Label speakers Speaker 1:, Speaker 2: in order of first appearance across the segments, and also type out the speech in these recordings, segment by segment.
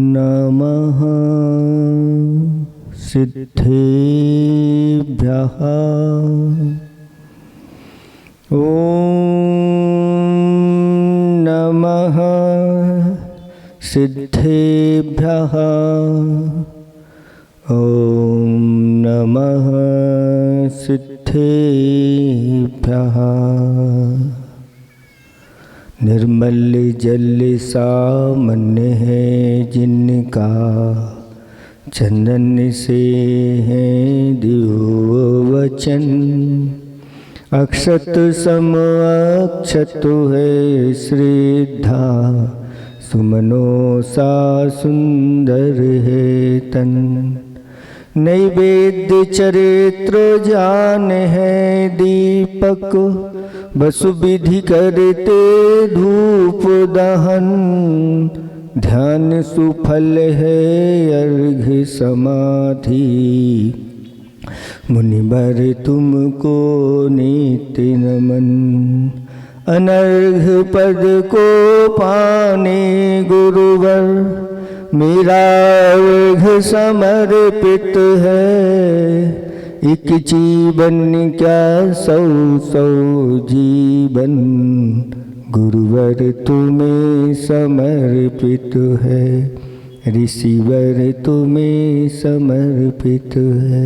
Speaker 1: नमः सिद्धेभ्यः। ॐ नमः सिद्धेभ्यः। ॐ नमः सिद्धेभ्यः। निर्मल जल सामान्य है जिनका, चंदन से है दिव्य वचन। अक्षत सम अक्षत है श्रद्धा, सुमनों सा सुंदर है तन। नैवेद्य चरित्र जान है दीपक, वसु विधि करते धूप दहन। ध्यान सुफल है अर्घ्य समाधि, मुनिवर तुमको नित्य नमन। अनर्घ्य पद को पाने गुरुवर, मेरा अर्घ्य समर्पित है। एक जीवन क्या सौ सौ जीवन, गुरुवर तुम्हें समर्पित है। ऋषिवर तुम्हें समर्पित है।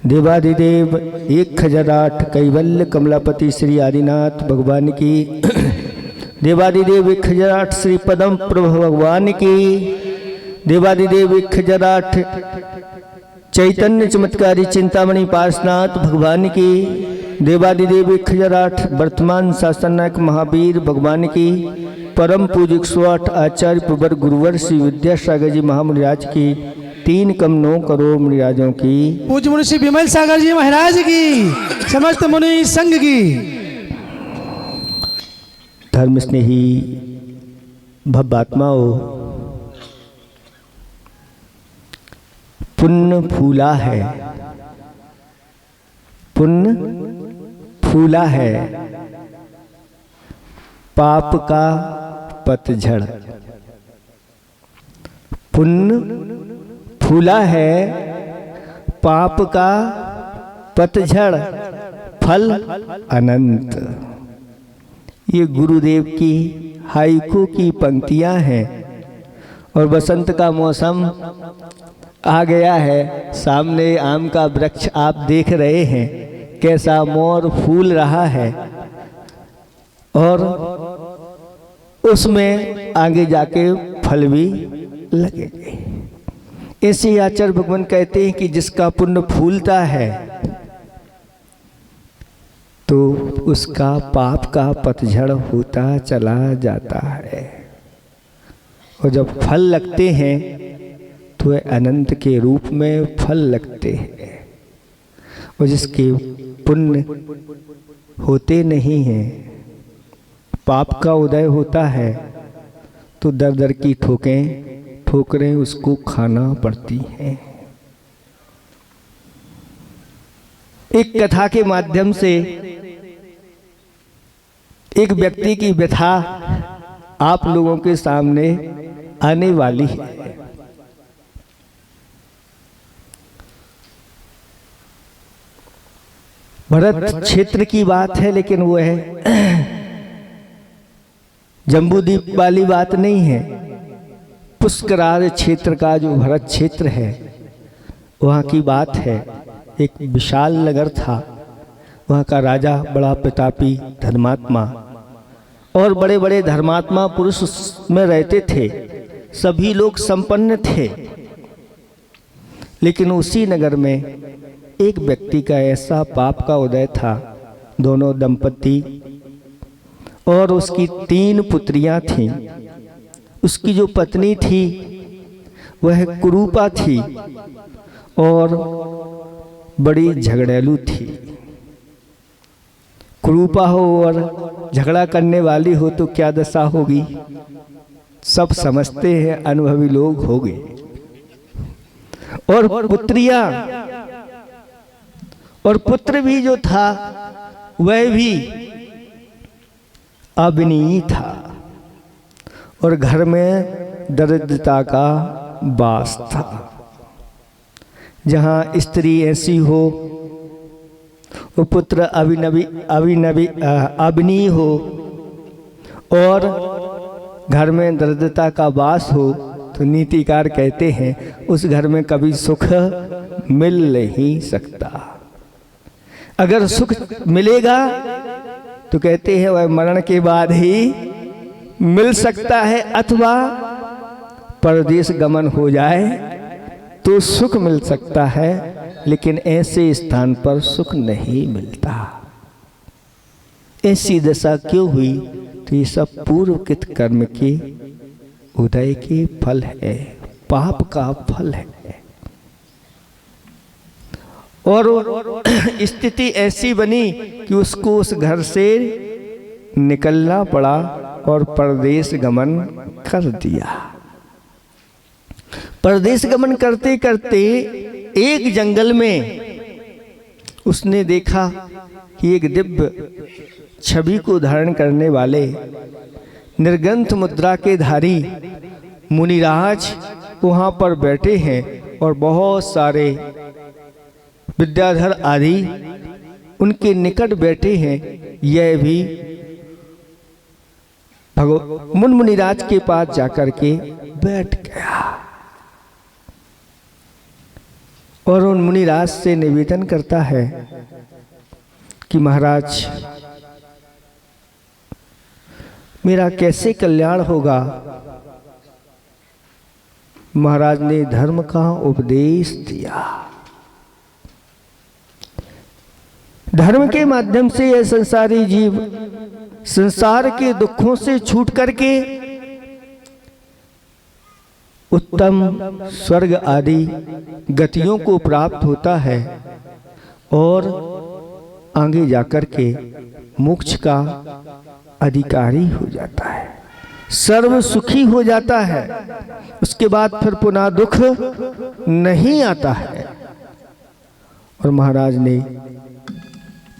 Speaker 1: देवादिदेव 1008 कैवल्य कमलापति श्री आदिनाथ भगवान की। देवादिदेव 1008 श्री पदम प्रभु भगवान की। देवादिदेव 1008 चैतन्य चमत्कारी चिंतामणि पार्श्वनाथ भगवान की। देवादिदेव 1008 वर्तमान शासन नायक महावीर भगवान की। परम पूज्य 108 आचार्य प्रवर गुरुवर श्री विद्यासागर जी महामुनिराज की। 3 कम 9 करोड़ मुनिराजों की।
Speaker 2: पूज्य मुनि श्री विमल सागर जी महाराज की। समस्त मुनि संघ की।
Speaker 1: धर्म स्नेही भव्यात्माओं, पुण्य फूला है, पुण्य फूला है, पाप का पतझड़। पुण्य फूला है, पाप का पतझड़, फल अनंत। ये गुरुदेव की हाइकू की पंक्तियां हैं। और बसंत का मौसम आ गया है। सामने आम का वृक्ष आप देख रहे हैं, कैसा मोर फूल रहा है। और उसमें आगे जाके फल भी लगेंगे। ऐसे आचार्य भगवान कहते हैं कि जिसका पुण्य फूलता है तो उसका पाप का पतझड़ होता चला जाता है। और जब फल लगते हैं तो वे अनंत के रूप में फल लगते हैं। और जिसके पुण्य होते नहीं हैं, पाप का उदय होता है, तो दर दर की ठोकरें उसको खाना पड़ती हैं। एक कथा के माध्यम से एक व्यक्ति की व्यथा आप लोगों के सामने आने वाली है। भरत क्षेत्र की बात है, लेकिन वो है जम्बूद्वीप वाली बात नहीं है। पुष्कराज क्षेत्र का जो भरत क्षेत्र है, वहाँ की बात है। एक विशाल नगर था। वहाँ का राजा बड़ा प्रतापी धर्मात्मा, और बड़े बड़े धर्मात्मा पुरुष में रहते थे। सभी लोग संपन्न थे। लेकिन उसी नगर में एक व्यक्ति का ऐसा पाप का उदय था। दोनों दंपति और उसकी 3 पुत्रियां थीं। उसकी जो पत्नी थी वह कुरूपा थी और बड़ी झगड़ेलू थी। कुरूपा हो और झगड़ा करने वाली हो तो क्या दशा होगी, सब समझते हैं, अनुभवी लोग हो गए। और पुत्रियां और पुत्र भी जो था वह भी अविनीय था और घर में दरिद्रता का वास था। जहाँ स्त्री ऐसी हो, वो पुत्र अविनीय हो और घर में दरिद्रता का वास हो, तो नीतिकार कहते हैं उस घर में कभी सुख मिल नहीं सकता। अगर सुख मिलेगा तो कहते हैं वह मरण के बाद ही मिल सकता है, अथवा परदेश गमन हो जाए तो सुख मिल सकता है, लेकिन ऐसे स्थान पर सुख नहीं मिलता। ऐसी दशा क्यों हुई? तो ये सब पूर्वकृत कर्म के उदय के फल है, पाप का फल है। और स्थिति ऐसी बनी कि उसको उस घर से निकलना पड़ा और परदेश गमन कर दिया। परदेश गमन करते करते एक जंगल में उसने देखा कि एक दिव्य छवि को धारण करने वाले निर्ग्रंथ मुद्रा के धारी मुनिराज वहाँ पर बैठे हैं और बहुत सारे विद्याधर आदि उनके निकट बैठे हैं। यह भी मुनिराज के पास जाकर के बैठ गया और उन मुनिराज से निवेदन करता है कि महाराज, मेरा कैसे कल्याण होगा? महाराज ने धर्म का उपदेश दिया। धर्म के माध्यम से यह संसारी जीव संसार के दुखों से छूट करके उत्तम स्वर्ग आदि गतियों को प्राप्त होता है और आगे जाकर के मोक्ष का अधिकारी हो जाता है, सर्व सुखी हो जाता है। उसके बाद फिर पुनः दुख नहीं आता है। और महाराज ने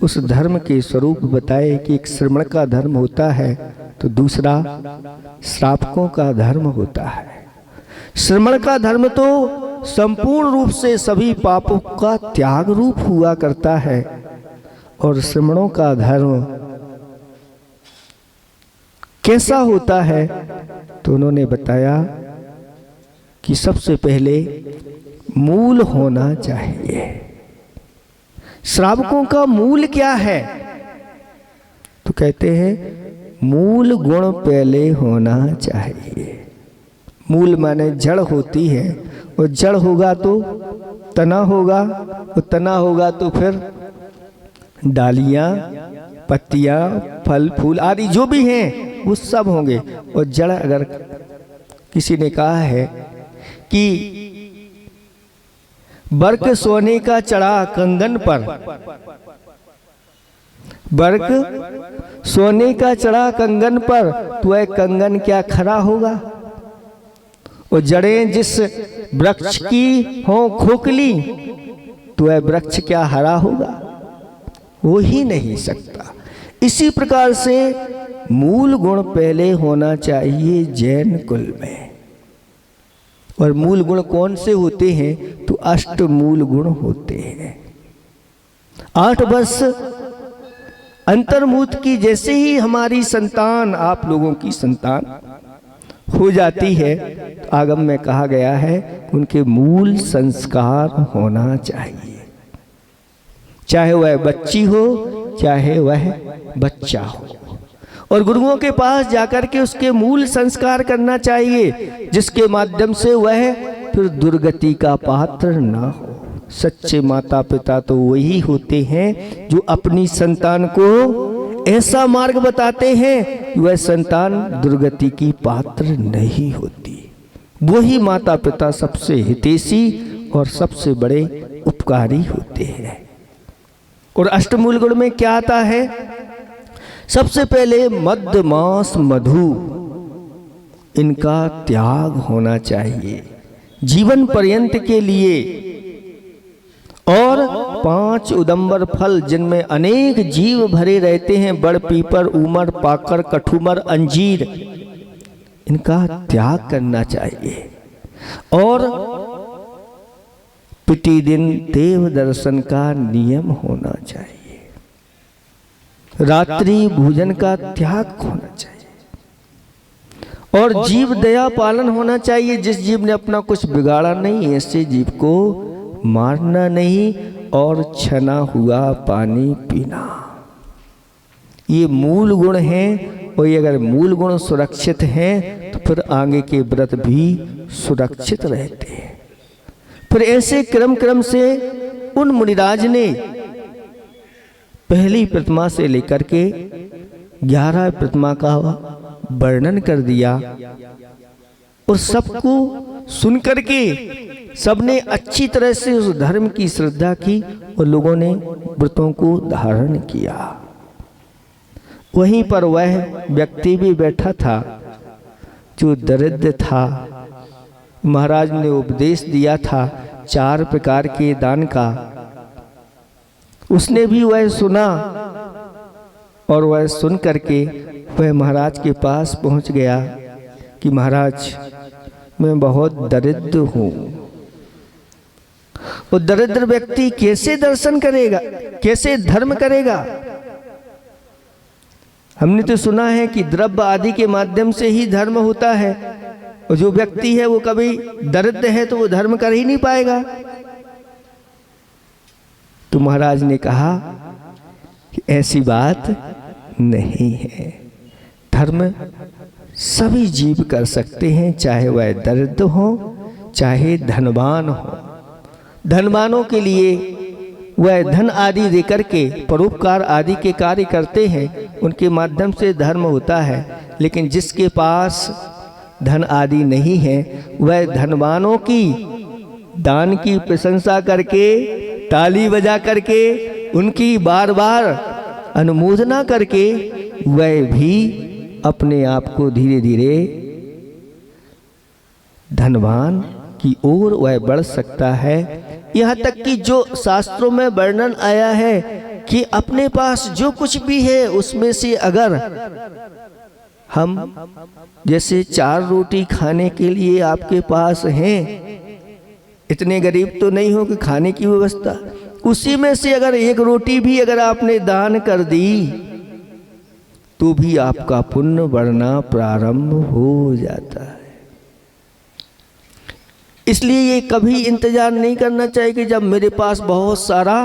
Speaker 1: उस धर्म के स्वरूप बताए कि एक श्रमण का धर्म होता है तो दूसरा श्रापकों का धर्म होता है। श्रमण का धर्म तो संपूर्ण रूप से सभी पापों का त्याग रूप हुआ करता है और श्रमणों का धर्म कैसा होता है? तो उन्होंने बताया कि सबसे पहले मूल होना चाहिए। श्रावकों का मूल क्या है? तो कहते हैं मूल गुण पहले होना चाहिए। मूल माने जड़ होती है, और जड़ होगा तो तना होगा, और तना होगा तो फिर डालियां, पत्तियां, फल फूल आदि जो भी हैं वो सब होंगे। और जड़ अगर किसी ने कहा है कि बर्क सोने का चढ़ा कंगन पर, बर्क सोने का चढ़ा कंगन पर, तो वह कंगन क्या खरा होगा? और जड़ें जिस वृक्ष की हो खोखली, तो वह वृक्ष क्या हरा होगा? हो ही नहीं सकता। इसी प्रकार से मूल गुण पहले होना चाहिए जैन कुल में। और मूल गुण कौन से होते हैं? तो अष्ट मूल गुण होते हैं। 8 वर्ष अंतर्मुख की जैसे ही हमारी संतान, आप लोगों की संतान हो जाती है, तो आगम में कहा गया है उनके मूल संस्कार होना चाहिए। चाहे वह बच्ची हो, चाहे वह बच्चा हो, और गुरुओं के पास जाकर के उसके मूल संस्कार करना चाहिए, जिसके माध्यम से वह फिर दुर्गति का पात्र ना हो। सच्चे माता पिता तो वही होते हैं जो अपनी संतान को ऐसा मार्ग बताते हैं कि वह संतान दुर्गति की पात्र नहीं होती। वही माता पिता सबसे हितैषी और सबसे बड़े उपकारी होते हैं। और अष्टमूल गुण में क्या आता है? सबसे पहले मद्य मांस मधु, इनका त्याग होना चाहिए जीवन पर्यंत के लिए। और 5 उदंबर फल जिनमें अनेक जीव भरे रहते हैं, बड़ पीपर, ऊमर, पाकर, कठुमर, अंजीर, इनका त्याग करना चाहिए। और प्रतिदिन देव दर्शन का नियम होना चाहिए। रात्रि भोजन का त्याग होना चाहिए। और जीव दया पालन होना चाहिए। जिस जीव ने अपना कुछ बिगाड़ा नहीं, ऐसे जीव को मारना नहीं और छना हुआ पानी पीना, ये मूल गुण हैं। और ये अगर मूल गुण सुरक्षित हैं तो फिर आगे के व्रत भी सुरक्षित रहते हैं। फिर ऐसे क्रम से उन मुनिराज ने पहली प्रतिमा से लेकर के 11 प्रतिमा का वर्णन कर दिया। और सबको सुनकर के सबने अच्छी तरह से उस धर्म की श्रद्धा की और लोगों ने व्रतों को धारण किया। वहीं पर वह व्यक्ति भी बैठा था जो दरिद्र था। महाराज ने उपदेश दिया था 4 प्रकार के दान का। उसने भी वह सुना और वह सुन करके वह महाराज के पास पहुंच गया कि महाराज, मैं बहुत दरिद्र हूँ। वो दरिद्र व्यक्ति कैसे दर्शन करेगा, कैसे धर्म करेगा? हमने तो सुना है कि द्रव्य आदि के माध्यम से ही धर्म होता है। और जो व्यक्ति है वो कभी दरिद्र है तो वो धर्म कर ही नहीं पाएगा। तो महाराज ने कहा कि ऐसी बात नहीं है। धर्म सभी जीव कर सकते हैं, चाहे वह दरिद्र हो चाहे धनवान हो। धनवानों के लिए वह धन आदि देकर के परोपकार आदि के कार्य करते हैं, उनके माध्यम से धर्म होता है। लेकिन जिसके पास धन आदि नहीं है, वह धनवानों की दान की प्रशंसा करके, ताली बजा करके, उनकी बार बार अनुमोदना करके वह भी अपने आप को धीरे धीरे धनवान की ओर वह बढ़ सकता है। यहाँ तक कि जो शास्त्रों में वर्णन आया है कि अपने पास जो कुछ भी है उसमें से अगर हम जैसे 4 रोटी खाने के लिए आपके पास हैं, इतने गरीब तो नहीं हो कि खाने की व्यवस्था, उसी में से अगर 1 रोटी भी अगर आपने दान कर दी तो भी आपका पुण्य बढ़ना प्रारंभ हो जाता है। इसलिए ये कभी इंतजार नहीं करना चाहिए कि जब मेरे पास बहुत सारा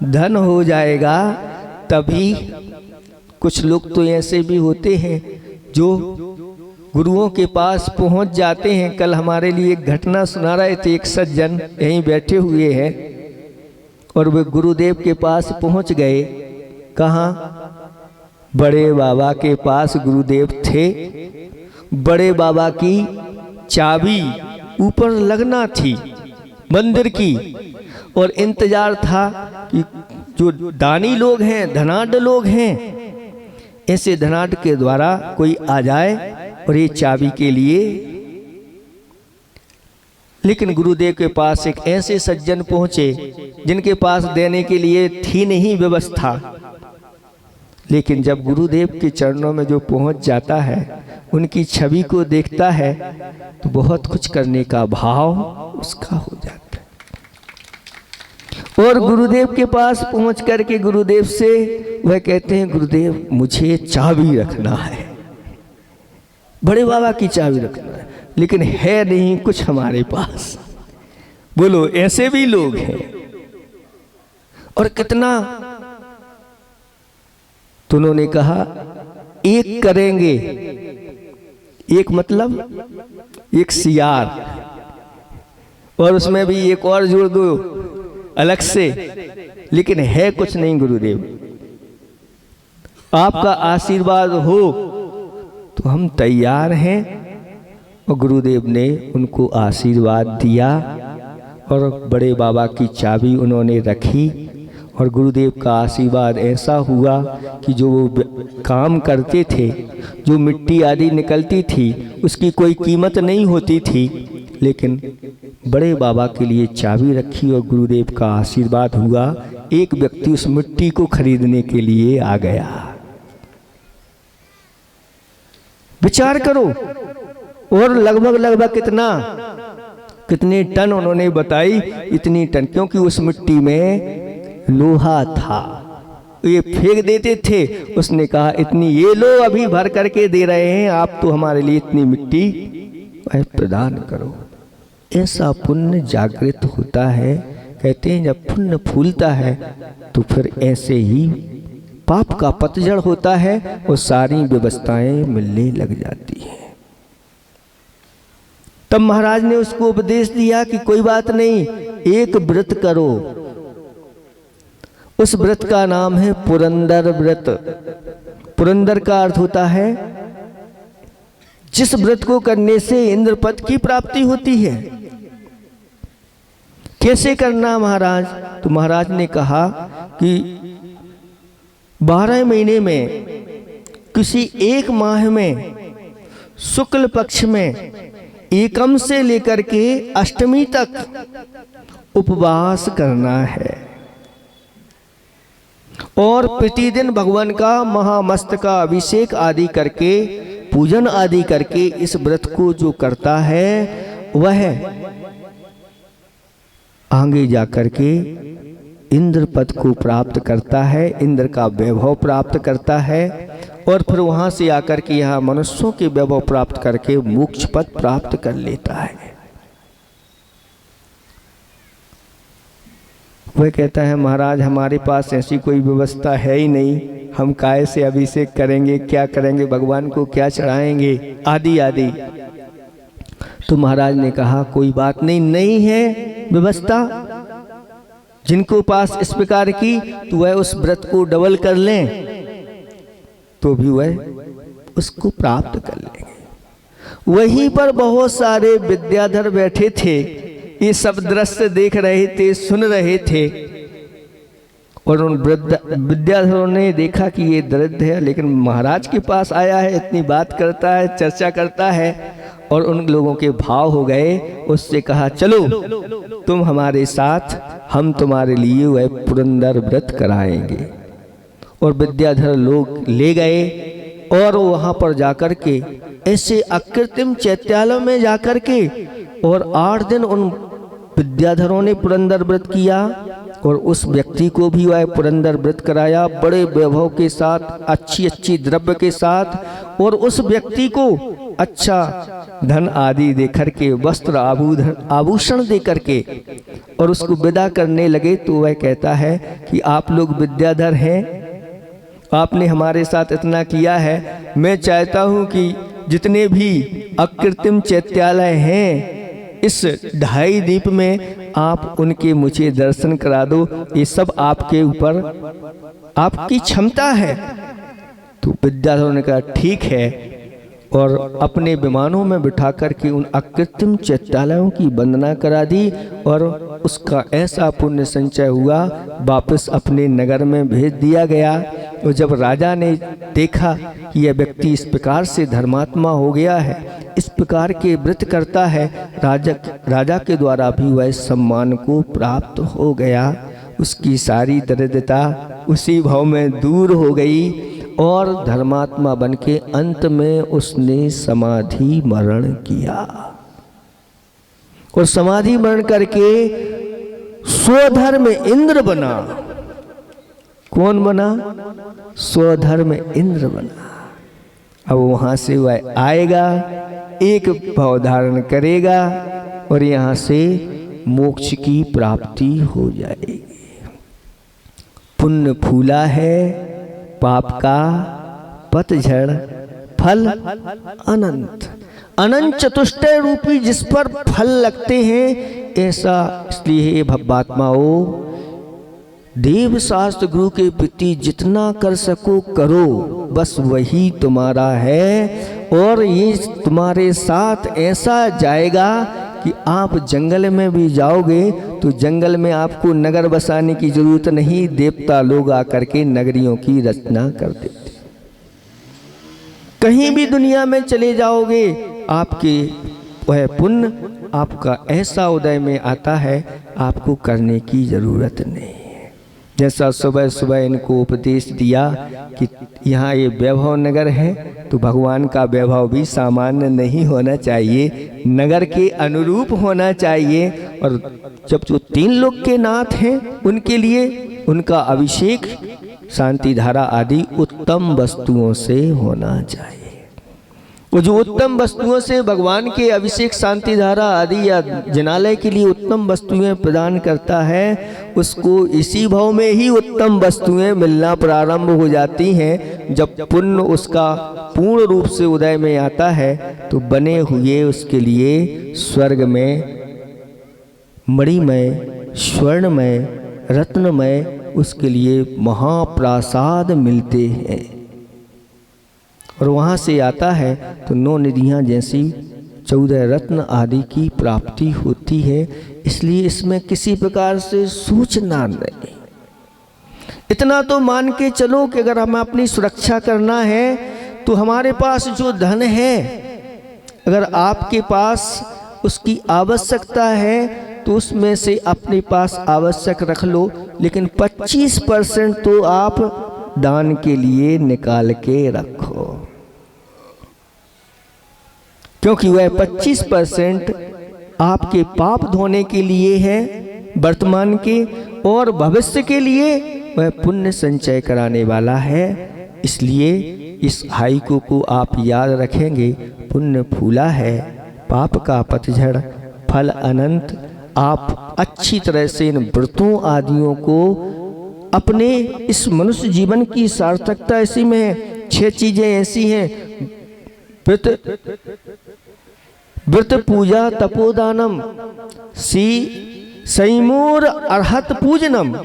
Speaker 1: धन हो जाएगा तभी। कुछ लोग तो ऐसे भी होते हैं जो गुरुओं के पास पहुंच जाते हैं। कल हमारे लिए एक घटना सुना रहे थे, एक सज्जन यहीं बैठे हुए हैं और वे गुरुदेव के पास पहुंच गए। कहाँ? बड़े बाबा के पास गुरुदेव थे। बड़े बाबा की चाबी ऊपर लगना थी मंदिर की, और इंतजार था कि जो दानी लोग हैं, धनाढ्य लोग हैं, ऐसे धनाढ्य के द्वारा कोई आ जाए और ये चाबी के लिए। लेकिन गुरुदेव के पास एक ऐसे सज्जन पहुंचे जिनके पास देने के लिए थी नहीं व्यवस्था। लेकिन जब गुरुदेव के चरणों में जो पहुंच जाता है, उनकी छवि को देखता है तो बहुत कुछ करने का भाव उसका हो जाता है। और गुरुदेव के पास पहुंच करके गुरुदेव से वह कहते हैं, गुरुदेव मुझे चाबी रखना है, बड़े बाबा की चाबी रखना है, लेकिन है नहीं कुछ हमारे पास। बोलो, ऐसे भी लोग हैं। और कितना, तो उन्होंने कहा एक करेंगे, एक मतलब एक सियार, और उसमें भी एक और जोड़ दो अलग से, लेकिन है कुछ नहीं। गुरुदेव आपका आशीर्वाद हो तो हम तैयार हैं। और गुरुदेव ने उनको आशीर्वाद दिया और बड़े बाबा की चाबी उन्होंने रखी। और गुरुदेव का आशीर्वाद ऐसा हुआ कि जो वो काम करते थे, जो मिट्टी आदि निकलती थी, उसकी कोई कीमत नहीं होती थी, लेकिन बड़े बाबा के लिए चाबी रखी और गुरुदेव का आशीर्वाद हुआ। एक व्यक्ति उस मिट्टी को खरीदने के लिए आ गया। विचार करो, और लगभग कितने टन उन्होंने बताई, इतनी टन, क्योंकि उस मिट्टी में लोहा था। ये फेंक देते थे। उसने कहा इतनी ये लो, अभी भर करके दे रहे हैं आप, तो हमारे लिए इतनी मिट्टी प्रदान करो। ऐसा पुण्य जागृत होता है। कहते हैं जब पुण्य फूलता है तो फिर ऐसे ही पाप का पतझड़ होता है और सारी व्यवस्थाएं मिलने लग जाती हैं। तब महाराज ने उसको उपदेश दिया कि कोई बात नहीं, एक व्रत करो। उस व्रत का नाम है पुरंदर व्रत। पुरंदर का अर्थ होता है जिस व्रत को करने से इंद्र पद की प्राप्ति होती है। कैसे करना महाराज? तो महाराज ने कहा कि 12 महीने में किसी एक माह में शुक्ल पक्ष में एकम से लेकर के अष्टमी तक उपवास करना है और प्रतिदिन भगवान का महामस्त का अभिषेक आदि करके, पूजन आदि करके इस व्रत को जो करता है वह आगे जाकर के इंद्र पद को प्राप्त करता है, इंद्र का वैभव प्राप्त करता है और फिर वहां से आकर के यहाँ मनुष्यों के वैभव प्राप्त करके मोक्ष पद प्राप्त कर लेता है। वह कहता है महाराज हमारे पास ऐसी कोई व्यवस्था है ही नहीं, हम काय से अभिषेक करेंगे, क्या करेंगे, भगवान को क्या चढ़ाएंगे, आदि आदि। तो महाराज ने कहा कोई बात नहीं, नहीं है व्यवस्था, जिनको पास इस प्रकार की, तो वह उस व्रत को डबल कर लें तो भी वह उसको प्राप्त कर लेंगे। वहीं पर बहुत सारे विद्याधर बैठे थे, ये सब दृश्य देख रहे थे, सुन रहे थे और उन विद्याधरों ने देखा कि ये दरिद्र है, लेकिन महाराज के पास आया है, इतनी बात करता है, चर्चा करता है, और उन लोगों के भाव हो गए। उससे कहा चलो तुम हमारे साथ, हम तुम्हारे लिए वह पुरंदर व्रत कराएंगे। और विद्याधर लोग ले गए और वहां पर जाकर के ऐसे अकृत्रिम चैत्यालय में जाकर के और 8 दिन उन विद्याधरों ने पुरंदर व्रत किया और उस व्यक्ति को भी वह पुरंदर व्रत कराया बड़े वैभव के साथ, अच्छी अच्छी द्रव्य के साथ, और उस व्यक्ति को अच्छा धन आदि दे करके, वस्त्र आभूषण दे करके और उसको विदा करने लगे। तो वह कहता है कि आप लोग विद्याधर हैं, आपने हमारे साथ इतना किया है, मैं चाहता हूं कि जितने भी अकृत्रिम चैत्यालय हैं इस 2.5 द्वीप में आप उनके मुझे दर्शन करा दो, ये सब आपके ऊपर आपकी क्षमता है। तो विद्याधरों ने कहा ठीक है, और अपने विमानों में बिठा करके उन अकृत्रिम चैत्यालयों की वंदना करा दी और उसका ऐसा पुण्य संचय हुआ, वापस अपने नगर में भेज दिया गया। और जब राजा ने देखा कि यह व्यक्ति इस प्रकार से धर्मात्मा हो गया है, इस प्रकार के व्रत करता है, राजा के द्वारा भी वह सम्मान को प्राप्त हो गया। उसकी सारी दरिद्रता उसी भाव में दूर हो गई और धर्मात्मा बनके अंत में उसने समाधि मरण किया। और समाधि मरण करके स्वधर्म इंद्र बना। कौन बना? स्वधर्म इंद्र बना। अब वहां से वह आएगा, एक भाव धारण करेगा और यहां से मोक्ष की प्राप्ति हो जाएगी। पुण्य फूला है, पाप का पतझड़, फल अनंत। अनंत चतुष्टय रूपी जिस पर फल लगते हैं, ऐसा इसलिए भव्यात्माओं देव शास्त्र गुरु के प्रति जितना कर सको करो, बस वही तुम्हारा है। और ये तुम्हारे साथ ऐसा जाएगा कि आप जंगल में भी जाओगे तो जंगल में आपको नगर बसाने की जरूरत नहीं, देवता लोग आकर के नगरियों की रचना कर देते। कहीं भी दुनिया में चले जाओगे आपके वह पुण्य आपका ऐसा उदय में आता है, आपको करने की ज़रूरत नहीं है। जैसा सुबह सुबह इनको उपदेश दिया कि यहाँ ये वैभव नगर है, तो भगवान का वैभव भी सामान्य नहीं होना चाहिए, नगर के अनुरूप होना चाहिए। और जब जो 3 लोक के नाथ हैं उनके लिए उनका अभिषेक शांति धारा आदि उत्तम वस्तुओं से होना चाहिए। वो जो उत्तम वस्तुओं से भगवान के अभिषेक शांति धारा आदि या जनालय के लिए उत्तम वस्तुएं प्रदान करता है, उसको इसी भाव में ही उत्तम वस्तुएं मिलना प्रारंभ हो जाती हैं। जब पुण्य उसका पूर्ण रूप से उदय में आता है तो बने हुए उसके लिए स्वर्ग में मणिमय, स्वर्णमय, रत्नमय उसके लिए महाप्रासाद मिलते हैं। और वहाँ से आता है तो 9 निधियाँ जैसी 14 रत्न आदि की प्राप्ति होती है। इसलिए इसमें किसी प्रकार से सोचना नहीं। इतना तो मान के चलो कि अगर हमें अपनी सुरक्षा करना है तो हमारे पास जो धन है, अगर आपके पास उसकी आवश्यकता है तो उसमें से अपने पास आवश्यक रख लो, लेकिन 25% तो आप दान के लिए निकाल के रखो, क्योंकि वह 25% आपके पाप धोने के लिए है वर्तमान के, और भविष्य के लिए वह पुण्य संचय कराने वाला है। इसलिए इस हाइकू को आप याद रखेंगे। पुण्य फूला है, पाप का पतझड़, फल अनंत। आप अच्छी तरह से इन व्रतों आदियों को अपने इस मनुष्य जीवन की सार्थकता ऐसी में है। 6 चीजें ऐसी हैं, व्रत पूजा तपोदानम संयमोर अर्हत पूजनम।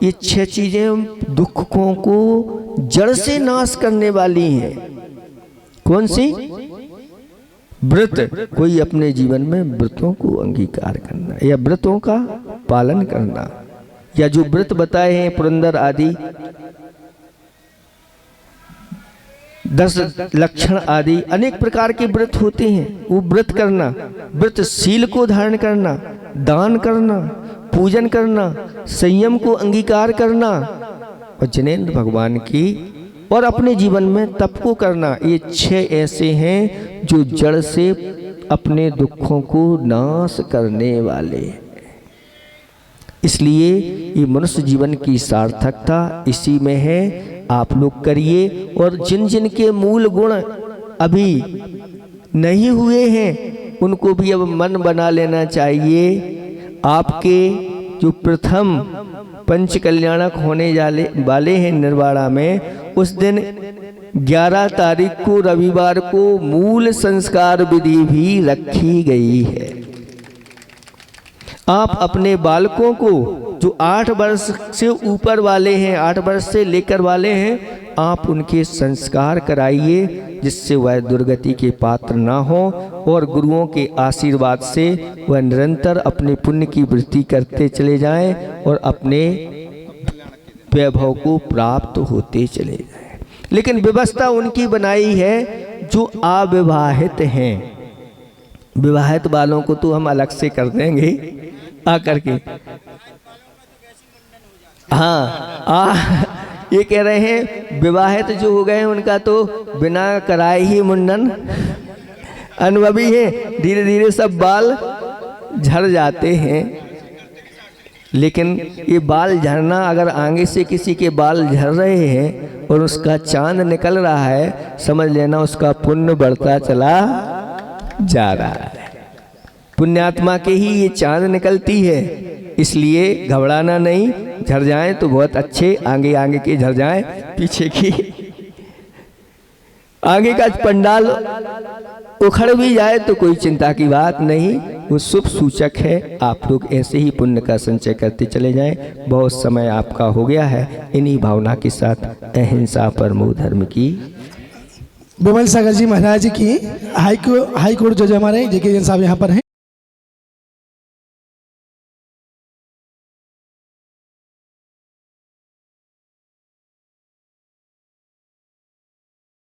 Speaker 1: ये 6 चीजें दुखों को जड़ से नाश करने वाली हैं। कौन सी? व्रत, कोई अपने जीवन में व्रतों को अंगीकार करना या व्रतों का पालन करना, या जो व्रत बताए हैं पुरंदर आदि 10 लक्षण आदि अनेक प्रकार के व्रत होते हैं, वो व्रत करना, व्रत शील को धारण करना, दान करना, पूजन करना, संयम को अंगीकार करना और जिनेंद्र भगवान की और अपने जीवन में तप को करना। ये 6 ऐसे हैं जो जड़ से अपने दुखों को नाश करने वाले हैं। इसलिए ये मनुष्य जीवन की सार्थकता इसी में है। आप लोग करिए, और जिन जिन के मूल गुण अभी नहीं हुए हैं उनको भी अब मन बना लेना चाहिए। आपके जो प्रथम पंच कल्याणक होने वाले हैं निर्वाणा में, उस दिन 11 तारीख को रविवार को मूल संस्कार विधि भी रखी गई है। आप अपने बालकों को जो 8 वर्ष से ऊपर वाले हैं, 8 वर्ष से लेकर वाले हैं, आप उनके संस्कार कराइए, जिससे वह दुर्गति के पात्र ना हो और गुरुओं के आशीर्वाद से वह निरंतर अपने पुण्य की वृद्धि करते चले जाएं और अपने वैभव को प्राप्त होते चले जाएं। लेकिन व्यवस्था उनकी बनाई है जो अविवाहित हैं। विवाहित वालों को तो हम अलग से कर देंगे आकर के। हाँ, ये कह रहे हैं विवाहित जो हो गए उनका तो बिना कराए ही मुंडन अनुभवी है, धीरे धीरे सब बाल झड़ जाते हैं। लेकिन ये बाल झड़ना, अगर आगे से किसी के बाल झड़ रहे हैं और उसका चांद निकल रहा है, समझ लेना उसका पुण्य बढ़ता चला जा रहा है। पुण्यात्मा के ही ये चांद निकलती है, इसलिए घबराना नहीं। झड़ जाएं तो बहुत अच्छे, आगे आगे के झड़ जाएं, पीछे की आगे का पंडाल उखड़ भी जाए तो कोई चिंता की बात नहीं, वो शुभ सूचक है। आप लोग ऐसे ही पुण्य का संचय करते चले जाएं। बहुत समय आपका हो गया है। इन्हीं भावना के साथ अहिंसा परमो धर्म की।
Speaker 2: विमल सागर जी महाराज की हाई कोर्ट जज हमारे जेके जैन साहब यहाँ पर हैं।